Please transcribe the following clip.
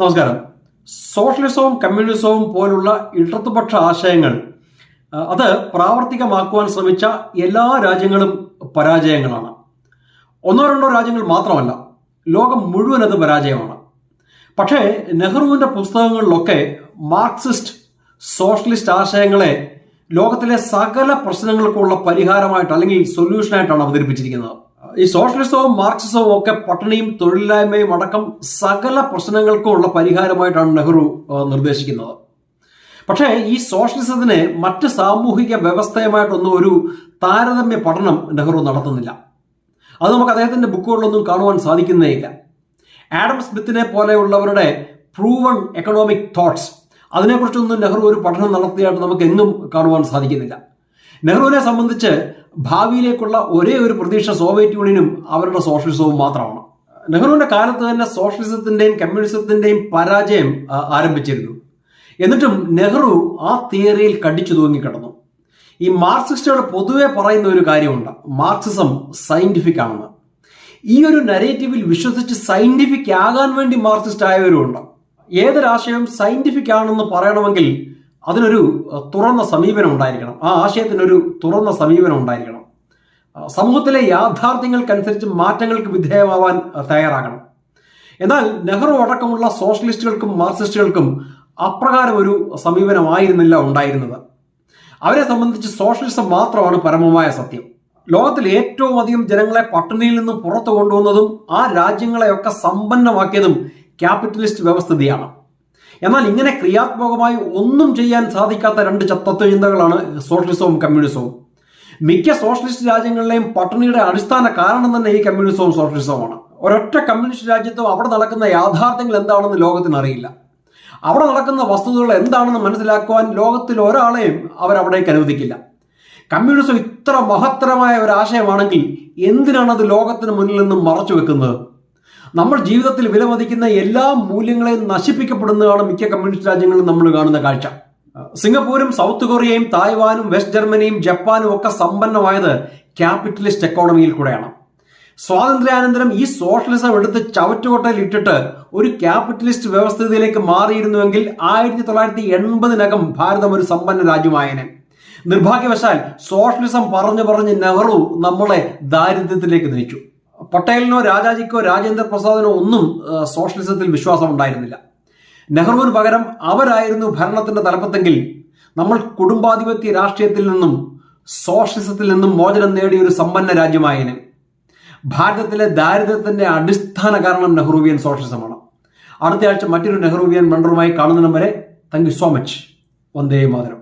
നമസ്കാരം. സോഷ്യലിസവും കമ്മ്യൂണിസവും പോലുള്ള ഇടതുപക്ഷ ആശയങ്ങൾ അത് പ്രാവർത്തികമാക്കുവാൻ ശ്രമിച്ച എല്ലാ രാജ്യങ്ങളും പരാജയങ്ങളാണ്. ഒന്നോ രണ്ടോ രാജ്യങ്ങൾ മാത്രമല്ല, ലോകം മുഴുവൻ അത് പരാജയമാണ്. പക്ഷേ നെഹ്റുവിന്റെ പുസ്തകങ്ങളിലൊക്കെ മാർക്സിസ്റ്റ് സോഷ്യലിസ്റ്റ് ആശയങ്ങളെ ലോകത്തിലെ സകല പ്രശ്നങ്ങൾക്കുള്ള പരിഹാരമായിട്ട് അല്ലെങ്കിൽ സൊല്യൂഷനായിട്ടാണ് അവതരിപ്പിച്ചിരിക്കുന്നത്. ഈ സോഷ്യലിസവും മാർക്സിസവും ഒക്കെ പട്ടിണിയും തൊഴിലില്ലായ്മയും അടക്കം സകല പ്രശ്നങ്ങൾക്കുമുള്ള പരിഹാരമായിട്ടാണ് നെഹ്റു നിർദ്ദേശിക്കുന്നത്. പക്ഷേ ഈ സോഷ്യലിസത്തിന് മറ്റ് സാമൂഹിക വ്യവസ്ഥയുമായിട്ടൊന്നും ഒരു താരതമ്യ പഠനം നെഹ്റു നടത്തുന്നില്ല. അത് നമുക്ക് അദ്ദേഹത്തിന്റെ ബുക്കുകളിലൊന്നും കാണുവാൻ സാധിക്കുന്നേയില്ല. ആഡം സ്മിത്തിനെ പോലെയുള്ളവരുടെ പ്രൂവൺ എക്കണോമിക് തോട്ട്സ്, അതിനെക്കുറിച്ചൊന്നും നെഹ്റു ഒരു പഠനം നടത്തിയായിട്ട് നമുക്ക് എങ്ങും കാണുവാൻ സാധിക്കുന്നില്ല. നെഹ്റുവിനെ സംബന്ധിച്ച് ഭാവിയിലേക്കുള്ള ഒരേ ഒരു പ്രതീക്ഷ സോവിയറ്റ് യൂണിയനും അവരുടെ സോഷ്യലിസവും മാത്രമാണ്. നെഹ്റുവിന്റെ കാലത്ത് തന്നെ സോഷ്യലിസത്തിന്റെയും കമ്മ്യൂണിസത്തിന്റെയും പരാജയം ആരംഭിച്ചിരുന്നു. എന്നിട്ടും നെഹ്റു ആ തിയറിയിൽ കടിച്ചു തൂങ്ങിക്കിടന്നു. ഈ മാർക്സിസ്റ്റുകൾ പൊതുവെ പറയുന്ന ഒരു കാര്യമുണ്ട്, മാർക്സിസം സയന്റിഫിക് ആണെന്ന്. ഈ ഒരു നരേറ്റീവിൽ വിശ്വസിച്ച് സയന്റിഫിക് ആകാൻ വേണ്ടി മാർക്സിസ്റ്റ് ആയവരുമുണ്ട്. ഏതൊരാശയവും സയന്റിഫിക് ആണെന്ന് പറയണമെങ്കിൽ അതിനൊരു തുറന്ന സമീപനം ഉണ്ടായിരിക്കണം, ആ ആശയത്തിനൊരു തുറന്ന സമീപനം ഉണ്ടായിരിക്കണം. സമൂഹത്തിലെ യാഥാർത്ഥ്യങ്ങൾക്കനുസരിച്ച് മാറ്റങ്ങൾക്ക് വിധേയമാവാൻ തയ്യാറാകണം. എന്നാൽ നെഹ്റു അടക്കമുള്ള സോഷ്യലിസ്റ്റുകൾക്കും മാർക്സിസ്റ്റുകൾക്കും അപ്രകാരം ഒരു സമീപനമായിരുന്നില്ല ഉണ്ടായിരുന്നത്. അവരെ സംബന്ധിച്ച് സോഷ്യലിസം മാത്രമാണ് പരമമായ സത്യം. ലോകത്തിൽ ഏറ്റവും അധികം ജനങ്ങളെ പട്ടിണിയിൽ നിന്നും പുറത്തു കൊണ്ടുവന്നതും ആ രാജ്യങ്ങളെയൊക്കെ സമ്പന്നമാക്കിയതും ക്യാപിറ്റലിസ്റ്റ് വ്യവസ്ഥിതിയാണ്. എന്നാൽ ഇങ്ങനെ ക്രിയാത്മകമായി ഒന്നും ചെയ്യാൻ സാധിക്കാത്ത രണ്ട് തത്വചിന്തകളാണ് സോഷ്യലിസവും കമ്മ്യൂണിസവും. മിക്ക സോഷ്യലിസ്റ്റ് രാജ്യങ്ങളിലെയും പട്ടിണിയുടെ അടിസ്ഥാന കാരണം തന്നെ ഈ കമ്മ്യൂണിസവും സോഷ്യലിസവുമാണ്. ഒരൊറ്റ കമ്മ്യൂണിസ്റ്റ് രാജ്യത്തും അവിടെ നടക്കുന്ന യാഥാർത്ഥ്യങ്ങൾ എന്താണെന്ന് ലോകത്തിന് അറിയില്ല. അവിടെ നടക്കുന്ന വസ്തുതകൾ എന്താണെന്ന് മനസ്സിലാക്കുവാൻ ലോകത്തിൽ ഒരാളെയും അവരവിടേക്ക് അനുവദിക്കില്ല. കമ്മ്യൂണിസം ഇത്ര മഹത്തരമായ ഒരു ആശയമാണെങ്കിൽ എന്തിനാണ് അത് ലോകത്തിന് മുന്നിൽ നിന്നും മറച്ചു വെക്കുന്നത്? നമ്മൾ ജീവിതത്തിൽ വിലമതിക്കുന്ന എല്ലാ മൂല്യങ്ങളെയും നശിപ്പിക്കപ്പെടുന്നതാണ് മിക്ക കമ്മ്യൂണിസ്റ്റ് രാജ്യങ്ങളും നമ്മൾ കാണുന്ന കാഴ്ച. സിംഗപ്പൂരും സൗത്ത് കൊറിയയും തായ്വാനും വെസ്റ്റ് ജർമ്മനിയും ജപ്പാനും ഒക്കെ സമ്പന്നമായത് ക്യാപിറ്റലിസ്റ്റ് എക്കോണമിയിൽ കൂടെയാണ്. സ്വാതന്ത്ര്യാനന്തരം ഈ സോഷ്യലിസം എടുത്ത് ചവറ്റുകൊട്ടയിൽ ഇട്ടിട്ട് ഒരു ക്യാപിറ്റലിസ്റ്റ് വ്യവസ്ഥിതിയിലേക്ക് മാറിയിരുന്നുവെങ്കിൽ 1980 ഭാരതം ഒരു സമ്പന്ന രാജ്യമായേനെ. നിർഭാഗ്യവശാൽ സോഷ്യലിസം പറഞ്ഞു നെഹ്റു നമ്മളെ ദാരിദ്ര്യത്തിലേക്ക് നയിച്ചു. പട്ടേലിനോ രാജാജിക്കോ രാജേന്ദ്ര പ്രസാദിനോ ഒന്നും സോഷ്യലിസത്തിൽ വിശ്വാസം ഉണ്ടായിരുന്നില്ല. നെഹ്റുവിന് പകരം അവരായിരുന്നു ഭരണത്തിന്റെ തലപ്പത്തെങ്കിൽ നമ്മൾ കുടുംബാധിപത്യ രാഷ്ട്രീയത്തിൽ നിന്നും സോഷ്യലിസത്തിൽ നിന്നും മോചനം നേടിയ ഒരു സമ്പന്ന രാജ്യമായേനെ. ഭാരതത്തിലെ ദാരിദ്ര്യത്തിന്റെ അടിസ്ഥാന കാരണം നെഹ്റുവിയൻ സോഷ്യലിസമാണ്. അടുത്തയാഴ്ച മറ്റൊരു നെഹ്റുവിയൻ മെമ്പറുമായി കാണുന്നതിനും വരെ thank you so much. Vande Mataram.